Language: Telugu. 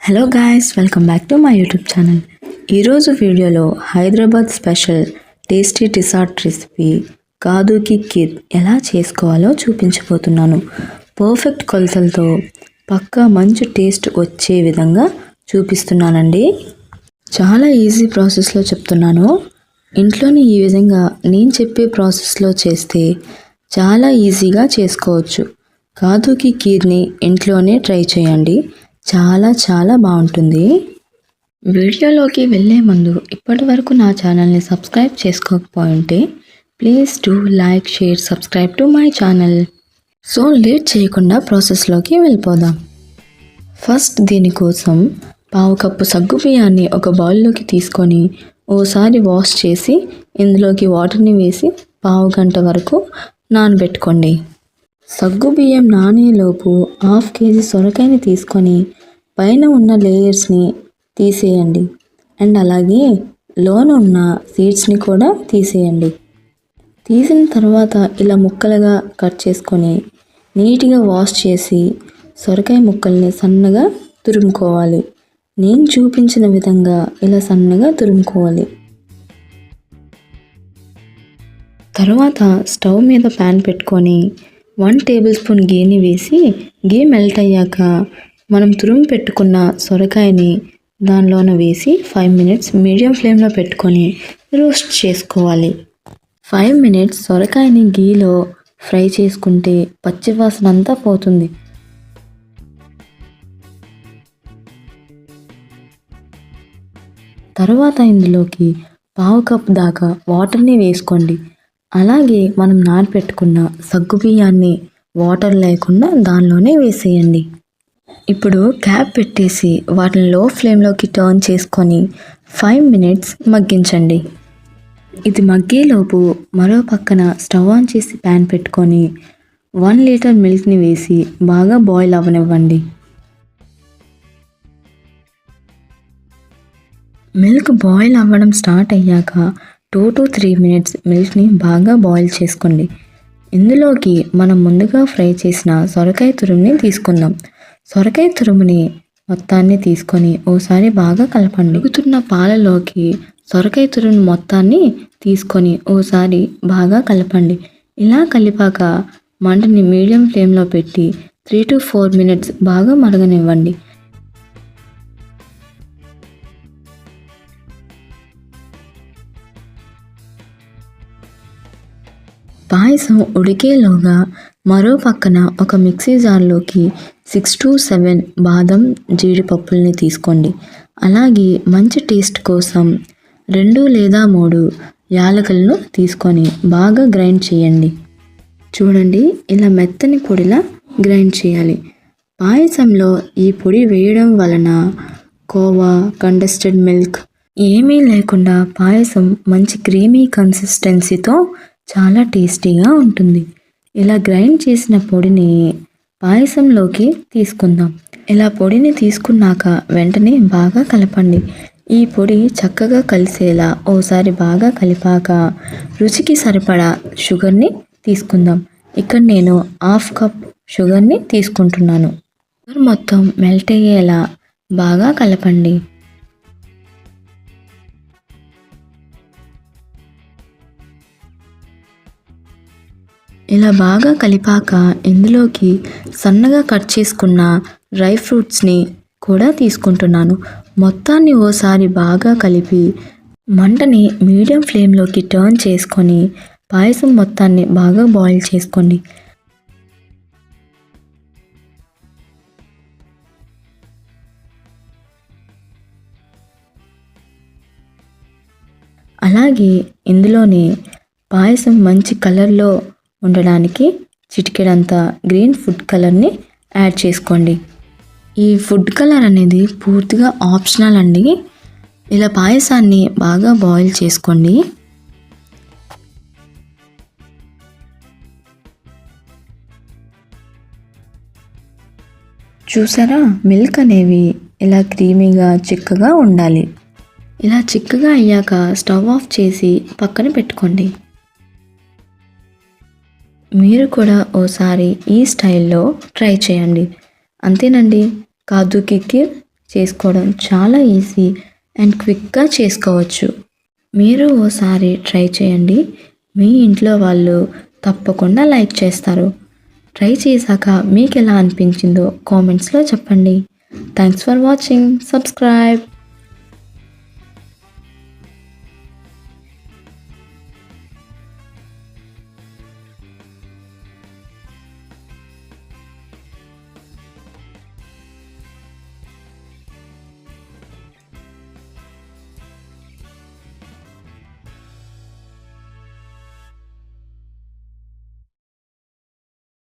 Hello guys, welcome back to my YouTube channel. ఈరోజు వీడియోలో Hyderabad special tasty distort recipe కాజు కి ఖీర్ ఎలా చేసుకోవాలో చూపించబోతున్నాను. పర్ఫెక్ట్ కొలతలతో పక్కా మంచి టేస్ట్ వచ్చే విధంగా చూపిస్తున్నానండి. చాలా ఈజీ ప్రాసెస్లో చెప్తున్నాను. ఇంట్లోని ఈ విధంగా నేను చెప్పే ప్రాసెస్లో చేస్తే చాలా ఈజీగా చేసుకోవచ్చు. కాజు కి ఖీర్ని ఇంట్లోనే ట్రై చేయండి, చాలా బాగుంటుంది. వీడియోలోకి వెళ్ళే ముందు ఇప్పటి వరకు నా ఛానల్ని సబ్స్క్రైబ్ చేసుకోకపోయింటే please do like, share, subscribe to my channel. So late చేయకుండా ప్రాసెస్లోకి వెళ్ళిపోదాం. ఫస్ట్ దీనికోసం పావు కప్పు సగ్గు బియ్యాన్ని ఒక బౌల్లోకి తీసుకొని ఓసారి వాష్ చేసి ఇందులోకి వాటర్ని వేసి పావు గంట వరకు నానబెట్టుకోండి. సగ్గు బియ్యం నానేలోపు 1/2 kg సొరకాయని తీసుకొని పైన ఉన్న లేయర్స్ని తీసేయండి అండ్ అలాగే లోన ఉన్న సీడ్స్ని కూడా తీసేయండి. తీసిన తర్వాత ఇలా ముక్కలుగా కట్ చేసుకొని నీట్గా వాష్ చేసి సొరకాయ ముక్కల్ని సన్నగా తురుముకోవాలి. నేను చూపించిన విధంగా ఇలా సన్నగా తురుముకోవాలి. తర్వాత స్టవ్ మీద ప్యాన్ పెట్టుకొని 1 టేబుల్ స్పూన్ గీని వేసి గీ మెల్ట్ అయ్యాక మనం తురుము పెట్టుకున్న సొరకాయని దానిలోన వేసి 5 minutes మీడియం ఫ్లేమ్లో పెట్టుకొని రోస్ట్ చేసుకోవాలి. 5 minutes సొరకాయని గీలో ఫ్రై చేసుకుంటే పచ్చివాసన అంతా పోతుంది. తర్వాత ఇందులోకి పావు కప్ దాకా వాటర్ని వేసుకోండి. అలాగే మనం నానబెట్టుకున్న సగ్గు బియ్యాన్ని వాటర్ లేకుండా దానిలోనే వేసేయండి. ఇప్పుడు క్యాప్ పెట్టేసి వాటిని లో ఫ్లేమ్లోకి టర్న్ చేసుకొని 5 minutes మగ్గించండి. ఇది మగ్గేలోపు మరో పక్కన స్టవ్ ఆన్ చేసి ప్యాన్ పెట్టుకొని 1 లీటర్ మిల్క్ని వేసి బాగా బాయిల్ అవ్వనివ్వండి. మిల్క్ బాయిల్ అవ్వడం స్టార్ట్ అయ్యాక 2 to 3 minutes మిల్క్ని బాగా బాయిల్ చేసుకోండి. ఇందులోకి మనం ముందుగా ఫ్రై చేసిన సొరకాయ తురుముని తీసుకుందాం. సొరకాయ తురుముని మొత్తాన్ని తీసుకొని ఓసారి బాగా కలపండి. ఉడుకుతున్న పాలలోకి సొరకాయ తురుము మొత్తాన్ని తీసుకొని ఓసారి బాగా కలపండి. ఇలా కలిపాక మంటని మీడియం ఫ్లేమ్లో పెట్టి 3 to 4 minutes బాగా మరగనివ్వండి. పాయసం ఉడికేలోగా మరో పక్కన ఒక మిక్సీ జార్లోకి 6 to 7 బాదం, జీడిపప్పుల్ని తీసుకోండి. అలాగే మంచి టేస్ట్ కోసం 2 లేదా 3 యాలకులను తీసుకొని బాగా గ్రైండ్ చేయండి. చూడండి, ఇలా మెత్తని పొడిలా గ్రైండ్ చేయాలి. పాయసంలో ఈ పొడి వేయడం వలన కోవా, కండెన్స్డ్ మిల్క్ ఏమీ లేకుండా పాయసం మంచి క్రీమీ కన్సిస్టెన్సీతో చాలా టేస్టీగా ఉంటుంది. ఇలా గ్రైండ్ చేసిన పొడిని పాయసంలోకి తీసుకుందాం. ఇలా పొడిని తీసుకున్నాక వెంటనే బాగా కలపండి. ఈ పొడి చక్కగా కలిసేలా ఓసారి బాగా కలిపాక రుచికి సరిపడా షుగర్ని తీసుకుందాం. ఇక్కడ నేను 1/2 cup షుగర్ని తీసుకుంటున్నాను. షుగర్ మొత్తం మెల్ట్ అయ్యేలా బాగా కలపండి. ఇలా బాగా కలిపాక ఇందులోకి సన్నగా కట్ చేసుకున్న డ్రై ఫ్రూట్స్ని కూడా తీసుకుంటున్నాను. మొత్తాన్ని ఓసారి బాగా కలిపి మంటని మీడియం ఫ్లేమ్లోకి టర్న్ చేసుకొని పాయసం మొత్తాన్ని బాగా బాయిల్ చేసుకోండి. అలాగే ఇందులోనే పాయసం మంచి కలర్లో ఉండడానికి చిటికెడంత గ్రీన్ ఫుడ్ కలర్ని యాడ్ చేసుకోండి. ఈ ఫుడ్ కలర్ అనేది పూర్తిగా ఆప్షనల్ అండి. ఇలా పాయసాన్ని బాగా బాయిల్ చేసుకోండి. చూసారా, మిల్క్ అనేవి ఇలా క్రీమీగా చిక్కగా ఉండాలి. ఇలా చిక్కగా అయ్యాక స్టవ్ ఆఫ్ చేసి పక్కన పెట్టుకోండి. మీరు కూడా ఓసారి ఈ స్టైల్లో ట్రై చేయండి. అంతేనండి, కాజు కి ఖీర్ చేసుకోవడం చాలా ఈజీ అండ్ క్విక్గా చేసుకోవచ్చు. మీరు ఓసారి ట్రై చేయండి, మీ ఇంట్లో వాళ్ళు తప్పకుండా లైక్ చేస్తారు. ట్రై చేశాక మీకు ఎలా అనిపించిందో కామెంట్స్లో చెప్పండి. Thanks for watching. సబ్స్క్రైబ్.